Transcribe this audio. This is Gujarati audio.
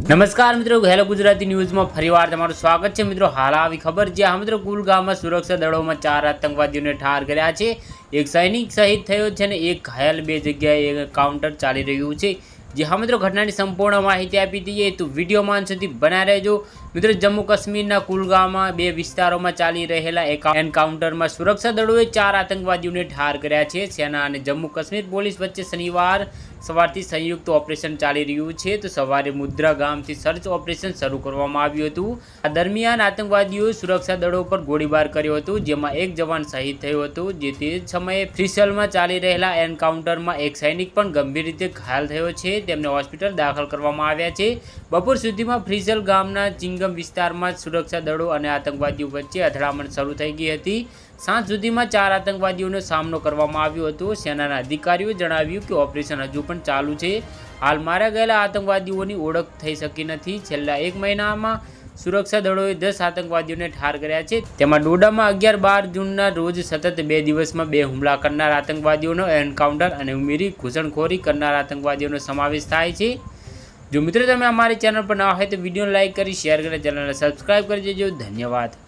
નમસ્કાર મિત્રો, હેલો ગુજરાતી ન્યૂઝમાં ફરીવાર તમારું સ્વાગત છે મિત્રો। હાલ આવી ખબર જ્યાં મિત્રો કુલગામમાં સુરક્ષા દળોમાં 4 આતંકવાદીઓને ઠાર કર્યા છે। એક સૈનિક શહીદ થયો છે અને એક ઘાયલ, બે જગ્યાએ એન્કાઉન્ટર ચાલી રહ્યું છે। જે હા મિત્રો ઘટનાની સંપૂર્ણ માહિતી આપી દઈએ તો વિડીયોમાં અંત સુધી બનાવી રહેજો મિત્રો। જમ્મુ કાશ્મીરના કુલગામમાં બે વિસ્તારોમાં ચાલી રહેલા એન્કાઉન્ટરમાં સુરક્ષા દળોએ 4 આતંકવાદીઓને ઠાર કર્યા છે। સેના અને જમ્મુ કાશ્મીર પોલીસ વચ્ચે શનિવાર સવારથી સંયુક્ત ઓપરેશન ચાલી રહ્યું છે। તો સવારે મુદ્રા ગામથી સર્ચ ઓપરેશન શરૂ કરવામાં આવ્યું હતું। આ દરમિયાન આતંકવાદીઓએ સુરક્ષા દળો પર ગોળીબાર કર્યો હતો, જેમાં એક જવાન શહીદ થયો હતો। જે તે સમયે ફ્રીસેલમાં ચાલી રહેલા એન્કાઉન્ટરમાં એક સૈનિક પણ ગંભીર રીતે ઘાયલ થયો છે। તેમને હોસ્પિટલ દાખલ કરવામાં આવ્યા છે। બપોર સુધીમાં ફ્રીસેલ ગામના ચિંગમ વિસ્તારમાં સુરક્ષા દળો અને આતંકવાદીઓ વચ્ચે અથડામણ શરૂ થઈ ગઈ હતી। સાંજ સુધીમાં 4 આતંકવાદીઓનો સામનો કરવામાં આવ્યો હતો। સેનાના અધિકારીઓએ જણાવ્યું કે ઓપરેશન હજુ પણ ચાલુ છે। હાલ માર્યા ગયેલા આતંકવાદીઓની ઓળખ થઈ શકી નથી। છેલ્લા એક મહિનામાં સુરક્ષા દળોએ 10 આતંકવાદીઓને ઠાર કર્યા છે। તેમાં ડોડામાં 11-12 જૂનના રોજ સતત 2 દિવસમાં 2 હુમલા કરનાર આતંકવાદીઓનો એન્કાઉન્ટર અને ઉમેરી ઘૂસણખોરી કરનાર આતંકવાદીઓનો સમાવેશ થાય છે। જો મિત્રો તમે અમારી ચેનલ પર નવા હોય તો વિડીયોને લાઇક કરી, શેર કરી, ચેનલને સબસ્ક્રાઇબ કરી દેજો। ધન્યવાદ।